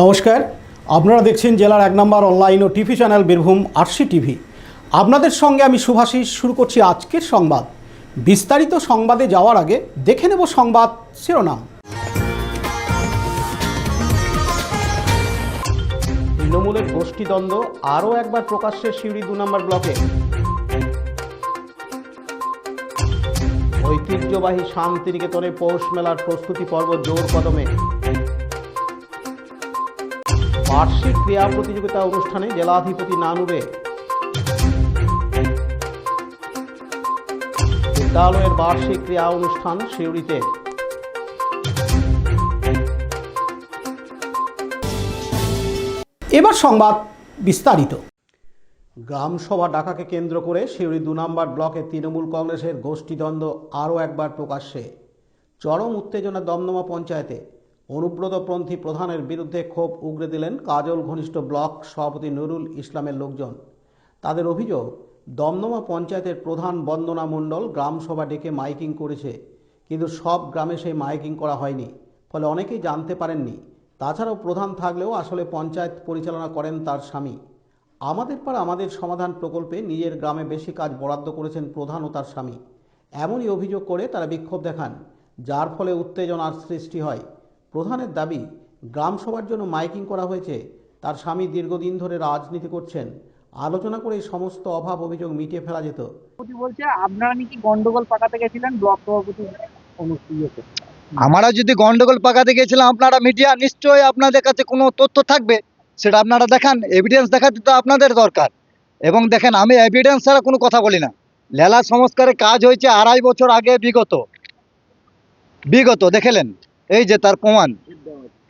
নমস্কার, আপনারা দেখছেন জেলার 1 নম্বর অনলাইন ও TV channel Birbhum RC TV. আপনাদের সঙ্গে আমি শুভাশিস। শুরু করছি আজকের সংবাদ। বিস্তারিত সংবাদে যাওয়ার আগে দেখে নেব সংবাদ শিরোনাম। তৃণমূলের গোষ্ঠীদ্বন্দ্ব আরও একবার প্রকাশ্যে সিউড়ি 2 নম্বর ব্লকে। ঐতিহ্যবাহী শান্তিনিকেতনে পৌষ মেলার প্রস্তুতি পর্ব জোর কদমে। বার্ষিক ক্রীড়া প্রতিযোগিতা অনুষ্ঠানে জেলাধিপতি নানুরে। বিদ্যালয়ের বার্ষিক ক্রীড়া অনুষ্ঠান সিউড়িতে। এবার সংবাদ বিস্তারিত। গ্রাম সভা ডাকাকে কেন্দ্র করে সিউড়ি 2 নম্বর ব্লকে তৃণমূল কংগ্রেসের গোষ্ঠীদ্বন্দ্ব আরও একবার প্রকাশ্যে। চরম উত্তেজনা দমদমা পঞ্চায়েতে। অনুব্রতপন্থী প্রধানের বিরুদ্ধে ক্ষোভ উগরে দিলেন কাজল ঘনিষ্ঠ ব্লক সভাপতি নুরুল ইসলামের লোকজন। তাদের অভিযোগ, দমদমা পঞ্চায়েতের প্রধান বন্দনা মণ্ডল গ্রাম সভা ডেকে মাইকিং করেছে, কিন্তু সব গ্রামে সেই মাইকিং করা হয়নি, ফলে অনেকেই জানতে পারেননি। তাছাড়াও প্রধান থাকলেও আসলে পঞ্চায়েত পরিচালনা করেন তার স্বামী। আমাদের পাড়া আমাদের সমাধান প্রকল্পে নিজের গ্রামে বেশি কাজ বরাদ্দ করেছেন প্রধান ও তার স্বামী, এমনই অভিযোগ করে তারা বিক্ষোভ দেখান, যার ফলে উত্তেজনার সৃষ্টি হয়। প্রধানের দাবি, গ্রাম সভার জন্য মাইকিং করা হয়েছে, তার স্বামী দীর্ঘদিন ধরে রাজনীতি করছেন, আলোচনা করে সমস্ত অভাব অভিযোগ মিটিয়ে ফেলা যেত। বলছে আপনারা নাকি গন্ডগোল পাকাতে গেছিলেন ব্লক সভাপতি অনুষ্ঠিত। আমরা যদি গন্ডগোল পাকাতে গেছিলাম, আপনারা মিডিয়া নিশ্চয়ই আপনাদের কাছে কোনো তথ্য থাকবে, সেটা আপনারা দেখান, এভিডেন্স দেখাতে তো আপনাদের দরকার। এবং দেখেন, আমি এভিডেন্স ছাড়া কোনো কথা বলি না। লেলা সংস্কারে কাজ হয়েছে 2.5 বছর আগে, বিগত দেখেলেন, এই যে তার প্রমাণ,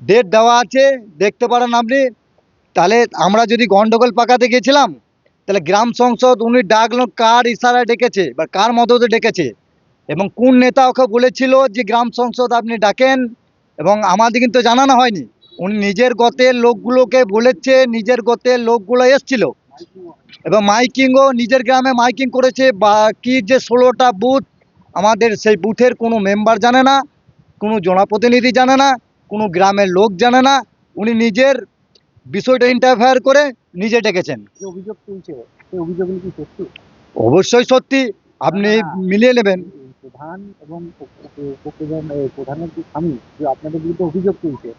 ডেট দেওয়া আছে, দেখতে পারেন আপনি। তাহলে আমরা যদি গন্ডগোল পাকাতে গেছিলাম, তাহলে গ্রাম সংসদ উনি ডাকলো কার ইশারায় ডেকেছে বা কার মদতে ডেকেছে, এবং কোন নেতা ওকে বলেছিল যে গ্রাম সংসদ আপনি ডাকেন, এবং আমাদের কিন্তু জানানো হয়নি। উনি নিজের গতের লোকগুলোকে বলেছে, নিজের গতের লোকগুলো এসছিল, এবং মাইকিংও নিজের গ্রামে মাইকিং করেছে। বাকি যে 16টা বুথ, আমাদের সেই বুথের কোনো মেম্বার জানে না, কোনো জনপ্রতিনিধি জানে না, কোনো গ্রামের লোক জানে না। উনি নিজের বিষয়টা ইন্টারফেয়ার করে নিজে ডেকেছেন। যে অভিযোগ তুলছে সেই অভিযোগগুলো কি সত্যি? অবশ্যই সত্যি, আপনি মিলিয়ে নেবেন। প্রধান এবং প্রধানের যে স্বামী যে আপনাদের বিরুদ্ধে অভিযোগ তুলছে,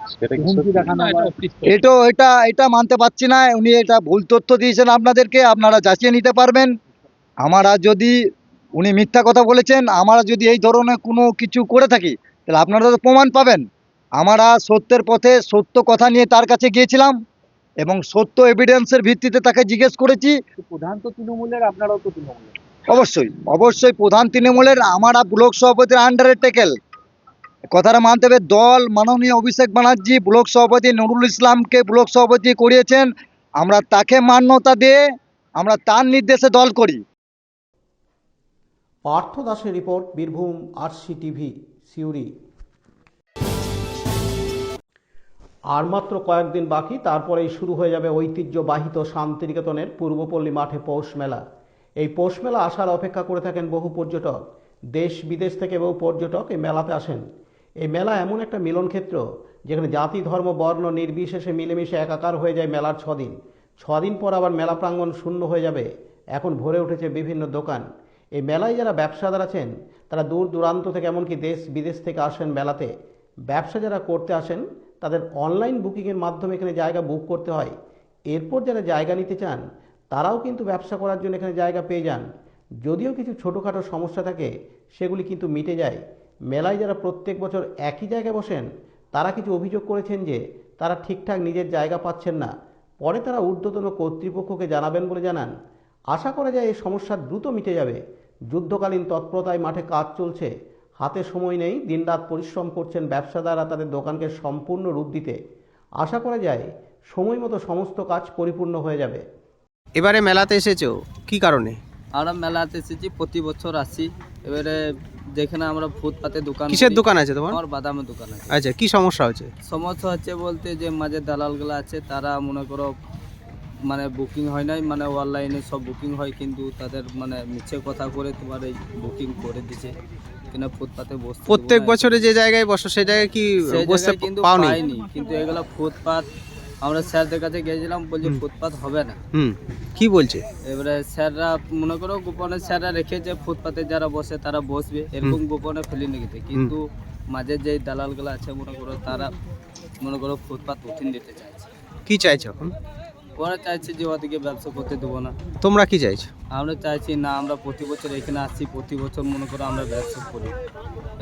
এটা মানতে পারছি না। উনি এটা ভুল তথ্য দিয়েছেন আপনাদেরকে, আপনারা যাচিয়ে নিতে পারবেন। আমরা যদি, উনি মিথ্যা কথা বলেছেন, আমরা যদি এই ধরনের কোনো কিছু করে থাকি, তাহলে আপনারা তো প্রমাণ পাবেন। আমরা সত্যের পথে সত্য কথা নিয়ে তার কাছে গিয়েছিলাম, এবং সত্য এভিডেন্সের ভিত্তিতে তাকে জিজ্ঞেস করেছি। প্রধান তো তৃণমূলের, আপনারাও তো তৃণমূলের। অবশ্যই প্রধান তৃণমূলের, আমরা ব্লক সভাপতির আন্ডারে টেকেল, কথাটা মানতে হবে। দল মাননীয় অভিষেক ব্যানার্জি ব্লক সভাপতি নুরুল ইসলামকে ব্লক সভাপতি করিয়েছেন, আমরা তাকে মান্যতা দিয়ে আমরা তার নির্দেশে দল করি। পার্থ দাসের রিপোর্ট, বীরভূম আরসি টিভি, সিউড়ি। আর মাত্র কয়েকদিন বাকি, তারপরেই শুরু হয়ে যাবে ঐতিহ্যবাহিত শান্তিনিকেতনের পূর্বপল্লী মাঠে পৌষ মেলা। এই পৌষ মেলা আসার অপেক্ষা করে থাকেন বহু পর্যটক। দেশ বিদেশ থেকে বহু পর্যটক এই মেলাতে আসেন। এই মেলা এমন একটা মিলনক্ষেত্র, যেখানে জাতি ধর্ম বর্ণ নির্বিশেষে মিলেমিশে একাকার হয়ে যায় মেলার 6 দিন। 6 দিন পর আবার মেলা প্রাঙ্গণ শূন্য হয়ে যাবে। এখন ভরে উঠেছে বিভিন্ন দোকান। এই মেলায় যারা ব্যবসাদার আছেন, তারা দূর দূরান্ত থেকে, এমনকি দেশ বিদেশ থেকে আসেন মেলাতে। ব্যবসা যারা করতে আসেন, তাদের অনলাইন বুকিংয়ের মাধ্যমে এখানে জায়গা বুক করতে হয়। এরপর যারা জায়গা নিতে চান, তারাও কিন্তু ব্যবসা করার জন্য এখানে জায়গা পেয়ে যান। যদিও কিছু ছোটোখাটো সমস্যা থাকে, সেগুলি কিন্তু মিটে যায়। মেলায় যারা প্রত্যেক বছর একই জায়গায় বসেন, তারা কিছু অভিযোগ করেছেন যে তারা ঠিকঠাক নিজের জায়গা পাচ্ছেন না। পরে তারা ঊর্ধ্বতন কর্তৃপক্ষকে জানাবেন বলে জানান। আশা করা যায় এই সমস্যা দ্রুত মিটে যাবে। যুদ্ধকালীন তৎপরতায় মাঠে কাজ চলছে, হাতে সময় নেই, দিনরাত পরিশ্রম করছেন ব্যবসাদাররা তাদের দোকানকে সম্পূর্ণ রূপ দিতে। আশা করা যায় সময় মতো সমস্ত কাজ পরিপূর্ণ হয়ে যাবে। এবারে মেলাতে এসেছো কি কারণে? আমরা মেলাতে এসেছি, প্রতি বছর আসি। এবারে যেখানে আমরা ফুটপাতে দোকান, কিসের দোকান আছে তোমার? আমার বাদামের দোকান আছে। আচ্ছা, কি সমস্যা হচ্ছে? সমস্যা হচ্ছে বলতে, যে মাঝে দালালগুলো আছে, তারা মনে করো মানে বুকিং হয় নাই, মানে অনলাইনে সব বুকিং হয়, কিন্তু তাদের মানে মিছে কথা করে তোমার এই বুকিং করে দিছে কিনা ফুটপাতে বসতে। প্রত্যেক বছরে যে জায়গায় বসো সেই জায়গায় কি বসতে কিন্তু পাওনি? পাইনি, কিন্তু এগুলো ফুটপাত আমরা স্যারদের কাছে গিয়েছিলাম, বলছে ফুটপাত হবে না। হুম, কি বলছে? এবারে স্যাররা মনে করো গোপনে স্যাররা রেখেছে ফুটপাতে যারা বসে তারা বসবে, এরকম গোপনে ফেলে রেখেছে। কিন্তু মাঝে যে দালালগুলো আছে মনে করো তারা মনে করো ফুটপাত উঠিয়ে দিতে চাইছে। কি চাইছো এখন? ওরা চাইছে যে ওদিকে ব্যবসা করতে দেবো না। তোমরা কি চাইছো? আমরা চাইছি না, আমরা প্রতি বছর এখানে আসছি, প্রতি বছর মনে করো আমরা ব্যবসা করি।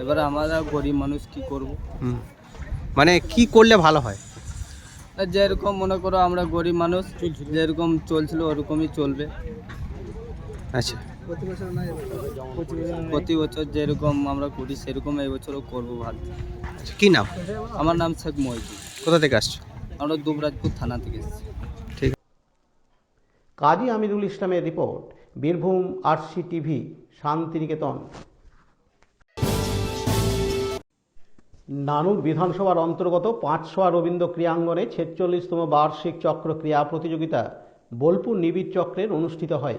এবারে আমরা গরিব মানুষ কি করব? হুম, মানে কি করলে ভালো হয়? যেরকম মনে করো আমরা গরিব মানুষ, যেরকম চলছিল ওরকমই চলবে। আচ্ছা, প্রতি বছর যেরকম আমরা করি সেরকম এই বছরও করবো ভালো। আচ্ছা, কি নাম? আমার নাম শেখ মহিউদ্দিন। কোথা থেকে আসছো? আমরা দুবরাজপুর থানা থেকে এসেছি। ঠিক। কাজী আমিরুল ইসলামের রিপোর্ট, বীরভূম আরসি টিভি, শান্তিনিকেতন। নানুর বিধানসভার অন্তর্গত পাঁচশোয়া রবীন্দ্র ক্রীড়াঙ্গনে 46তম বার্ষিক চক্র ক্রীড়া প্রতিযোগিতা বোলপুর নিবিড় চক্রের অনুষ্ঠিত হয়।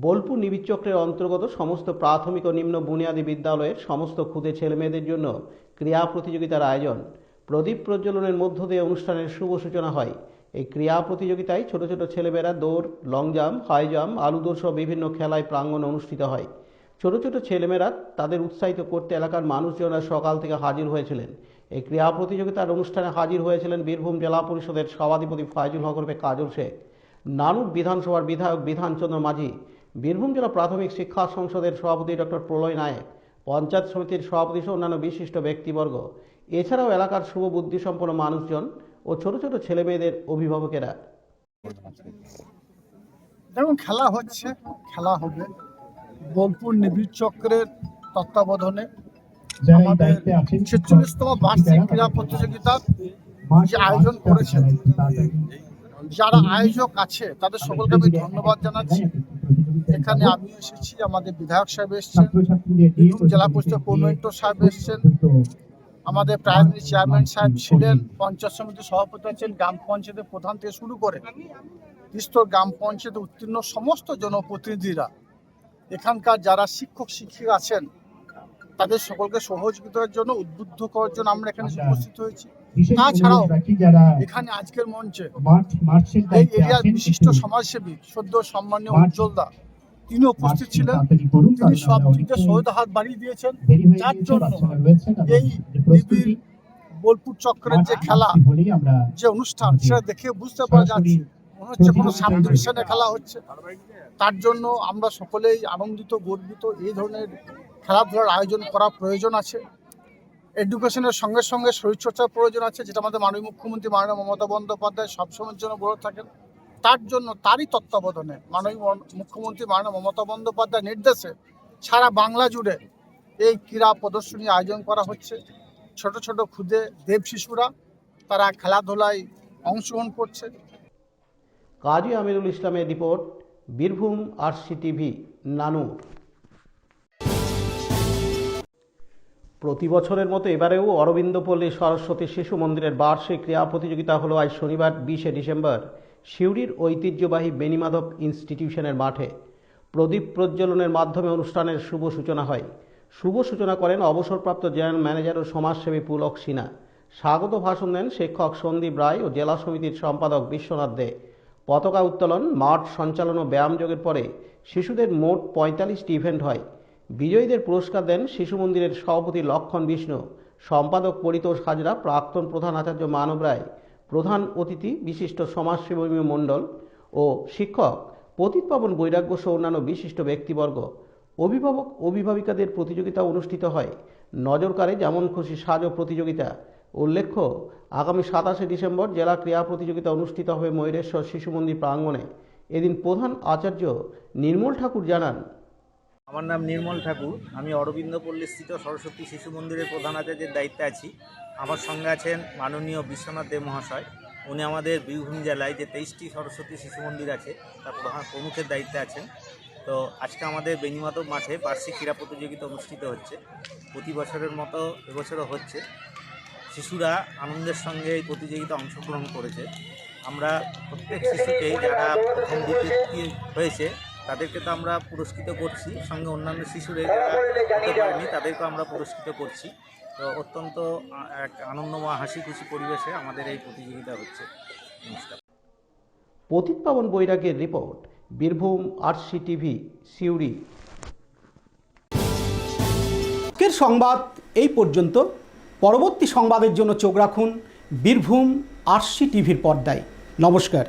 বোলপুর নিবিড় চক্রের অন্তর্গত সমস্ত প্রাথমিক ও নিম্ন বুনিয়াদী বিদ্যালয়ের সমস্ত ক্ষুদে ছেলেমেয়েদের জন্য ক্রীড়া প্রতিযোগিতার আয়োজন। প্রদীপ প্রজ্বলনের মধ্য দিয়ে অনুষ্ঠানের শুভ সূচনা হয়। এই ক্রীড়া প্রতিযোগিতায় ছোট ছোট ছেলেমেয়েরা দৌড়, লং জাম্প, হাই জাম্প, আলু দৌড় সহ বিভিন্ন খেলায় প্রাঙ্গণে অনুষ্ঠিত হয়। ছোট ছোট ছেলেমেয়েরা তাদের উৎসাহিত করতে এলাকার মানুষজনরা সকাল থেকে হাজির হয়েছিলেন। এই ক্রীড়া প্রতিযোগিতার অনুষ্ঠানে হাজির হয়েছিলেন বীরভূম জেলা পরিষদের সভাধিপতি ফয়জুল হক ওরফে কাজল শেখ, নানুর বিধানসভার বিধায়ক বিধানচন্দ্র মাঝি, বীরভূম জেলা প্রাথমিক শিক্ষা সংসদের সভাপতি ডক্টর প্রলয় নায়েক, পঞ্চায়েত সমিতির সভাপতি সহ অন্যান্য বিশিষ্ট ব্যক্তিবর্গ, এছাড়াও এলাকার শুভ বুদ্ধিসম্পন্ন মানুষজন ও ছোট ছোট ছেলেমেয়েদের অভিভাবকেরা। দেখুন, খেলা হচ্ছে, খেলা হবে। বোলপুর নিবিড় চক্রের তত্ত্বাবধানে আমাদের 46তম বার্ষিক ক্রীড়া প্রতিযোগিতার যে আয়োজন করেছেন, যারা আয়োজক আছে তাদের সকলকে আমি ধন্যবাদ জানাচ্ছি। এখানে আমি এসেছি, আমাদের বিধায়ক সাহেব এসছেন, বীরভূম জেলা পরিষদ কর্মীর সাহেব এসছেন, আমাদের প্রাইমারি চেয়ারম্যান সাহেব ছিলেন, পঞ্চায়েত সমিতির সভাপতি আছেন, গ্রাম পঞ্চায়েতের প্রধান থেকে শুরু করে স্তর গ্রাম পঞ্চায়েতে উত্তীর্ণ সমস্ত জনপ্রতিনিধিরা, এখানকার যারা শিক্ষক শিক্ষিকা আছেন তাদের সকলকে সহযোগিতার জন্য, উদ্বুদ্ধ করার জন্য আমরা এখানে উপস্থিত হয়েছি। তাছাড়াও এখানে আজকের মঞ্চে এই এরিয়ার বিশিষ্ট সমাজসেবী সদ্য সম্মানীয় উজ্জ্বলদা, তিনি উপস্থিত ছিলেন। তিনি সব দিকে সহায়তা হাত বাড়িয়ে দিয়েছেন, যার জন্য এই নিবিড় বোলপুর চক্রের যে খেলা, যে অনুষ্ঠান, সেটা দেখে বুঝতে পারা যাচ্ছে মনে হচ্ছে কোনো সাবডিভিশনে খেলা হচ্ছে। তার জন্য আমরা সকলেই আনন্দিত, গর্বিত। এই ধরনের খেলাধুলার আয়োজন করা প্রয়োজন আছে। এডুকেশনের সঙ্গে সঙ্গে শরীরচর্চার প্রয়োজন আছে, যেটা আমাদের মাননীয় মুখ্যমন্ত্রী মাননীয় মমতা বন্দ্যোপাধ্যায় সবসময়ের জন্য বলে থাকেন। তার জন্য তারই তত্ত্বাবধানে মাননীয় মুখ্যমন্ত্রী মাননীয় মমতা বন্দ্যোপাধ্যায়ের নির্দেশে সারা বাংলা জুড়ে এই ক্রীড়া প্রদর্শনী আয়োজন করা হচ্ছে। ছোট ছোট ক্ষুদে দেব শিশুরা তারা খেলাধুলায় অংশগ্রহণ করছে। কাজী আমিরুল ইসলামের রিপোর্ট, বীরভূম আরসি টিভি, নানুর। প্রতি বছরের মতো এবারেও অরবিন্দপল্লী সরস্বতী শিশু মন্দিরের বার্ষিক ক্রীড়া প্রতিযোগিতা হলো আজ শনিবার 20শে ডিসেম্বর সিউড়ির ঐতিহ্যবাহী বেণীমাধব ইনস্টিটিউশনের মাঠে। প্রদীপ প্রজ্বলনের মাধ্যমে অনুষ্ঠানের শুভ সূচনা হয়। শুভ সূচনা করেন অবসরপ্রাপ্ত জেনারেল ম্যানেজার ও সমাজসেবী পুলক সিনহা। স্বাগত ভাষণ দেন শিক্ষক সন্দীপ রায় ও জেলা সমিতির সম্পাদক বিশ্বনাথ দে। পতাকা উত্তোলন, মাঠ সঞ্চালন ও ব্যায়ামযোগের পরে শিশুদের মোট 45টি ইভেন্ট হয়। বিজয়ীদের পুরস্কার দেন শিশু মন্দিরের সভাপতি লক্ষণ বিষ্ণু, সম্পাদক পরিতোষ হাজরা, প্রাক্তন প্রধান আচার্য মানব রায়, প্রধান অতিথি বিশিষ্ট সমাজসেবী মণ্ডল ও শিক্ষক পতিতপাবন বৈরাগ্য সহ অন্যান্য বিশিষ্ট ব্যক্তিবর্গ। অভিভাবক অভিভাবিকাদের প্রতিযোগিতা অনুষ্ঠিত হয়। নজর কাড়ে যেমন খুশি সাজো প্রতিযোগিতা। উল্লেখ্য, আগামী 27শে ডিসেম্বর জেলা ক্রীড়া প্রতিযোগিতা অনুষ্ঠিত হবে ময়ূরেশ্বর শিশু মন্দির প্রাঙ্গণে। এদিন প্রধান আচার্য নির্মল ঠাকুর জানান, আমার নাম নির্মল ঠাকুর, আমি অরবিন্দপল্লীস্থিত সরস্বতী শিশু মন্দিরের প্রধান আচার্যের দায়িত্বে আছি। আমার সঙ্গে আছেন মাননীয় বিশ্বনাথ দে মহাশয়। উনি আমাদের বীরভূম জেলায় যে 23টি সরস্বতী শিশু মন্দির আছে তার প্রধান প্রমুখের দায়িত্বে আছেন। তো আজকে আমাদের বেণীমাধব মাঠে বার্ষিক ক্রীড়া প্রতিযোগিতা অনুষ্ঠিত হচ্ছে। প্রতি বছরের মতো এবছরও হচ্ছে। শিশুরা আনন্দের সঙ্গে এই প্রতিযোগিতা অংশগ্রহণ করেছে। আমরা প্রত্যেক শিশুকেই যারা প্রথম দ্বিতীয় হয়েছে তাদেরকে তো আমরা পুরস্কৃত করছি, সঙ্গে অন্যান্য শিশুরা যারা হতে পারেনি তাদেরকেও আমরা পুরস্কৃত করছি। তো অত্যন্ত এক আনন্দময় হাসি খুশি পরিবেশে আমাদের এই প্রতিযোগিতা হচ্ছে। নমস্কার। পতিত পাবন বৈরাগের রিপোর্ট, বীরভূম আরসি টিভি, সিউড়ি। আজকের সংবাদ এই পর্যন্ত। পরবর্তী সংবাদের জন্য চোখ রাখুন বীরভূম আরসি টিভির পর্দায়। নমস্কার।